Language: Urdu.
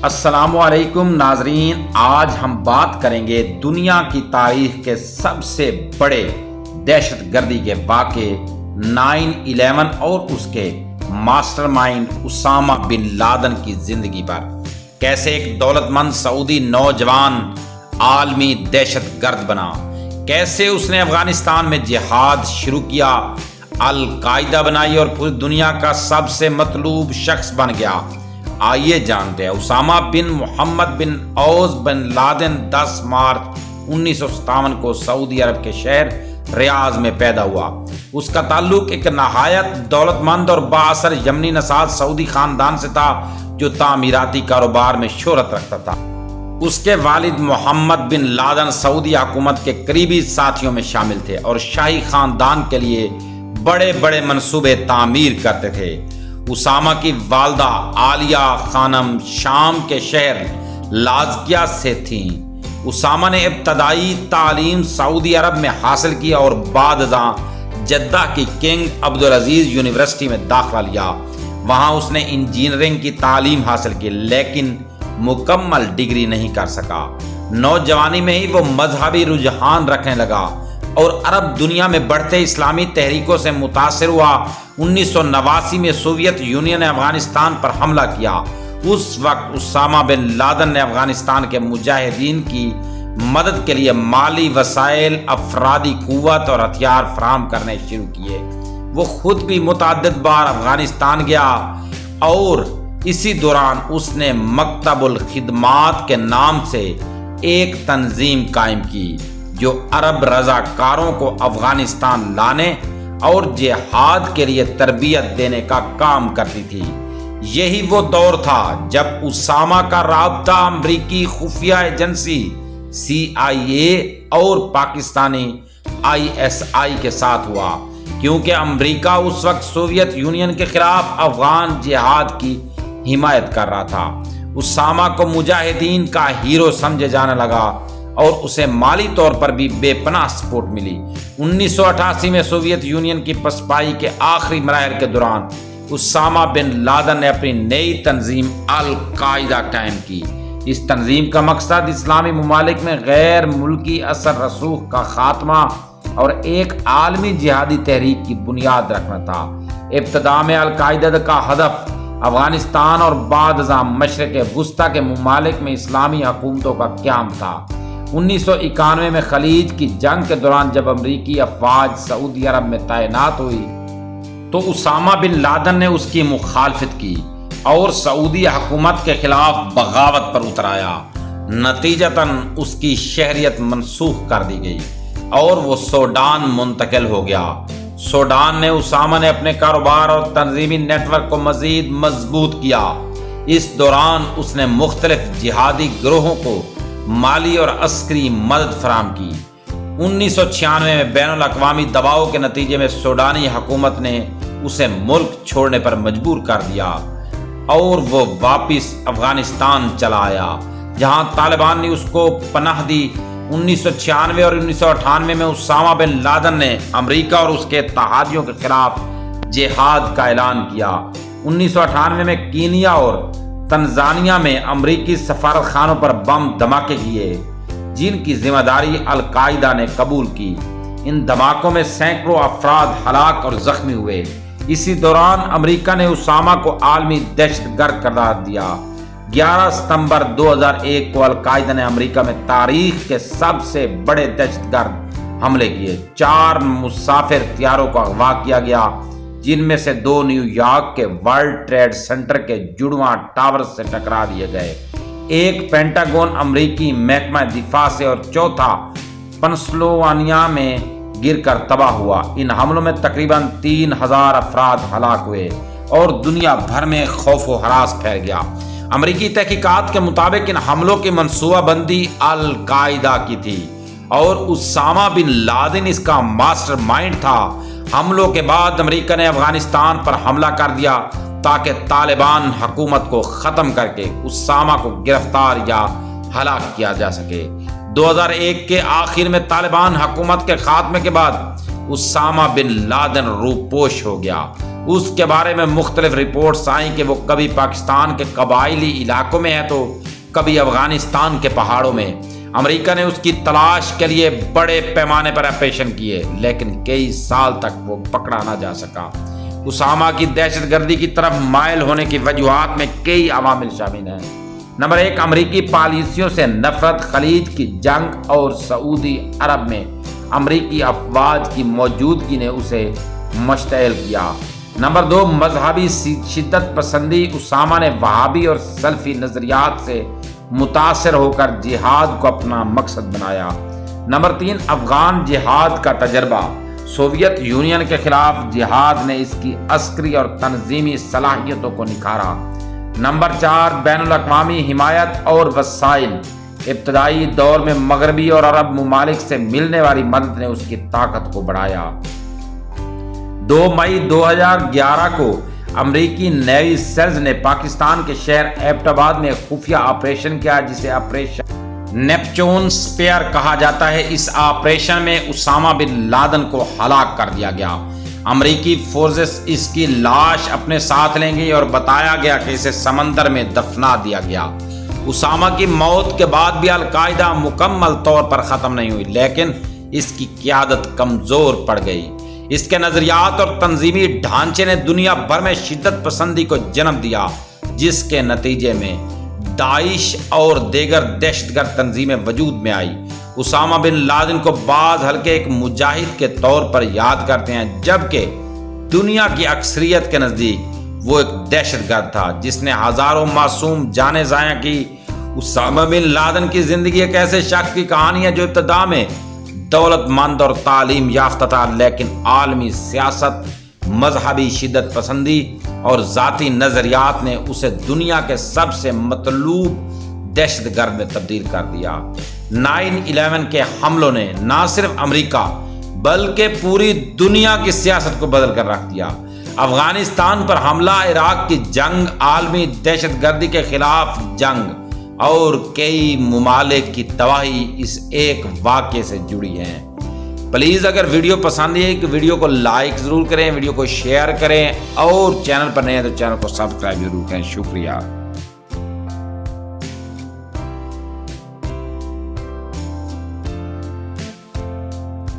السلام علیکم ناظرین، آج ہم بات کریں گے دنیا کی تاریخ کے سب سے بڑے دہشت گردی کے واقعے 9/11 اور اس کے mastermind Osama bin Laden کی زندگی پر۔ کیسے ایک دولت مند سعودی نوجوان عالمی دہشت گرد بنا، کیسے اس نے افغانستان میں جہاد شروع کیا، القاعدہ بنائی اور پوری دنیا کا سب سے مطلوب شخص بن گیا۔ آئیے جانتے ہیں اسامہ بن محمد بن اوس بن لادن 10 مارچ 1957 کو سعودی عرب کے شہر ریاض میں پیدا ہوا۔ اس کا تعلق ایک نہایت دولت مند اور بااثر یمنی نژاد سعودی خاندان سے تھا جو تعمیراتی کاروبار میں شہرت رکھتا تھا۔ اس کے والد محمد بن لادن سعودی حکومت کے قریبی ساتھیوں میں شامل تھے اور شاہی خاندان کے لیے بڑے بڑے منصوبے تعمیر کرتے تھے۔ اسامہ کی والدہ عالیہ خانم شام کے شہر لازکیہ سے تھیں۔ اسامہ نے ابتدائی تعلیم سعودی عرب میں حاصل کی اور بعد ازاں جدہ کی کنگ عبدالعزیز یونیورسٹی میں داخلہ لیا۔ وہاں اس نے انجینئرنگ کی تعلیم حاصل کی لیکن مکمل ڈگری نہیں کر سکا۔ نوجوانی میں ہی وہ مذہبی رجحان رکھنے لگا اور عرب دنیا میں بڑھتے اسلامی تحریکوں سے متاثر ہوا۔ 1989 میں سوویت یونین نے افغانستان پر حملہ کیا۔ اس وقت اسامہ بن لادن نے افغانستان کے مجاہدین کی مدد کے لیے مالی وسائل، افرادی قوت اور ہتھیار فراہم کرنے شروع کیے۔ وہ خود بھی متعدد بار افغانستان گیا اور اسی دوران اس نے مکتب الخدمات کے نام سے ایک تنظیم قائم کی جو عرب رضاکاروں کو افغانستان لانے اور جہاد کے لیے تربیت دینے کا کام کرتی تھی۔ یہی وہ دور تھا جب اسامہ کا رابطہ امریکی خفیہ ایجنسی CIA اور پاکستانی ISI کے ساتھ ہوا، کیونکہ امریکہ اس وقت سوویت یونین کے خلاف افغان جہاد کی حمایت کر رہا تھا۔ اسامہ کو مجاہدین کا ہیرو سمجھے جانے لگا اور اسے مالی طور پر بھی بے پناہ سپورٹ ملی۔ 1988 میں سوویت یونین کی پسپائی کے آخری مراحل کے دوران اسامہ بن لادن نے اپنی نئی تنظیم القاعدہ قائم کی۔ اس تنظیم کا مقصد اسلامی ممالک میں غیر ملکی اثر رسوخ کا خاتمہ اور ایک عالمی جہادی تحریک کی بنیاد رکھنا تھا۔ ابتدا میں القاعدہ کا ہدف افغانستان اور بعد ازاں مشرق وسطیٰ کے ممالک میں اسلامی حکومتوں کا قیام تھا۔ 1991 میں خلیج کی جنگ کے دوران جب امریکی افواج سعودی عرب میں تعینات ہوئی تو اسامہ بن لادن نے اس کی مخالفت کی اور سعودی حکومت کے خلاف بغاوت پر اتر آیا۔ نتیجتاً اس کی شہریت منسوخ کر دی گئی اور وہ سوڈان منتقل ہو گیا۔ سوڈان نے اسامہ نے اپنے کاروبار اور تنظیمی نیٹ ورک کو مزید مضبوط کیا۔ اس دوران اس نے مختلف جہادی گروہوں کو مالی اور عسکری مدد فراہم کی۔ 1996 میں بین الاقوامی دباؤ کے نتیجے میں سوڈانی حکومت نے اسے ملک چھوڑنے پر مجبور کر دیا اور وہ واپس افغانستان چلا آیا جہاں طالبان نے اس کو پناہ دی۔ 1996 اور 1998 میں اسامہ بن لادن نے امریکہ اور اس کے اتحادیوں کے خلاف جہاد کا اعلان کیا۔ 1998 میں کینیا اور تنزانیہ میں امریکی سفارت خانوں پر بم دھماکے کیے جن کی ذمہ داری القاعدہ نے قبول کی۔ ان دھماکوں میں سینکڑوں افراد ہلاک اور زخمی ہوئے۔ اسی دوران امریکہ نے اسامہ کو عالمی دہشت گرد قرار دیا۔ 11 ستمبر 2001 کو القاعدہ نے امریکہ میں تاریخ کے سب سے بڑے دہشت گرد حملے کیے۔ 4 مسافر طیاروں کو اغوا کیا گیا جن میں سے 2 نیو یارک کے ورلڈ ٹریڈ سینٹر کے جڑواں ٹاور سے ٹکرا دیے گئے، ایک پینٹاگون امریکی محکمہ دفاع سے اور چوتھا پنسلوانیا میں گر کر تباہ ہوا۔ ان حملوں میں تقریباً 3000 افراد ہلاک ہوئے اور دنیا بھر میں خوف و ہراس پھیل گیا۔ امریکی تحقیقات کے مطابق ان حملوں کی منصوبہ بندی القاعدہ کی تھی اور اسامہ بن لادن اس کا ماسٹر مائنڈ تھا۔ حملوں کے بعد امریکہ نے افغانستان پر حملہ کر دیا تاکہ طالبان حکومت کو ختم کر کے اسامہ کو گرفتار یا ہلاک کیا جا سکے۔ 2001 کے آخر میں طالبان حکومت کے خاتمے کے بعد اسامہ بن لادن روپوش ہو گیا۔ اس کے بارے میں مختلف رپورٹس آئیں کہ وہ کبھی پاکستان کے قبائلی علاقوں میں ہے تو کبھی افغانستان کے پہاڑوں میں۔ امریکہ نے اس کی تلاش کے لیے بڑے پیمانے پر آپریشن کیے، لیکن کئی سال تک وہ پکڑا نہ جا سکا۔ اسامہ کی دہشت گردی کی طرف مائل ہونے کی وجوہات میں کئی عوامل شامل ہیں۔ نمبر 1، امریکی پالیسیوں سے نفرت، خلیج کی جنگ اور سعودی عرب میں امریکی افواج کی موجودگی نے اسے مشتعل کیا۔ نمبر 2، مذہبی شدت پسندی۔ اسامہ نے وہابی اور سلفی نظریات سے متاثر ہو کر جہاد کو اپنا مقصد بنایا۔ نمبر 3، افغان جہاد کا تجربہ۔ سوویت یونین کے خلاف جہاد نے اس کی عسکری اور تنظیمی صلاحیتوں کو نکھارا۔ نمبر 4، بین الاقوامی حمایت اور وسائل۔ ابتدائی دور میں مغربی اور عرب ممالک سے ملنے والی مدد نے اس کی طاقت کو بڑھایا۔ 2 مئی 2011 کو امریکی نیوی سیلز نے پاکستان کے شہر ایبٹ آباد میں خفیہ آپریشن کیا، جسے آپریشن نیپچون سپیئر کہا جاتا ہے۔ اس آپریشن میں اسامہ بن لادن کو ہلاک کر دیا گیا۔ امریکی فورسز اس کی لاش اپنے ساتھ لیں گی اور بتایا گیا کہ اسے سمندر میں دفنا دیا گیا۔ اسامہ کی موت کے بعد بھی القاعدہ مکمل طور پر ختم نہیں ہوئی، لیکن اس کی قیادت کمزور پڑ گئی۔ اس کے نظریات اور تنظیمی ڈھانچے نے دنیا بھر میں شدت پسندی کو جنم دیا، جس کے نتیجے میں داعش اور دیگر دہشت گرد تنظیمیں وجود میں آئی۔ اسامہ بن لادن کو بعض حلقے ایک مجاہد کے طور پر یاد کرتے ہیں، جبکہ دنیا کی اکثریت کے نزدیک وہ ایک دہشت گرد تھا جس نے ہزاروں معصوم جانیں ضائع کی۔ اسامہ بن لادن کی زندگی ایک ایسے شخص کی کہانی ہے جو ابتدا میں دولت مند اور تعلیم یافتہ تھا، لیکن عالمی سیاست، مذہبی شدت پسندی اور ذاتی نظریات نے اسے دنیا کے سب سے مطلوب دہشت گرد میں تبدیل کر دیا۔ 9/11 کے حملوں نے نہ صرف امریکہ بلکہ پوری دنیا کی سیاست کو بدل کر رکھ دیا۔ افغانستان پر حملہ، عراق کی جنگ، عالمی دہشت گردی کے خلاف جنگ اور کئی ممالک کی تباہی اس ایک واقعے سے جڑی ہیں۔ پلیز اگر ویڈیو پسند ہے کہ ویڈیو کو لائک ضرور کریں، ویڈیو کو شیئر کریں اور چینل پر نئے ہیں تو چینل کو سبسکرائب ضرور کریں۔ شکریہ۔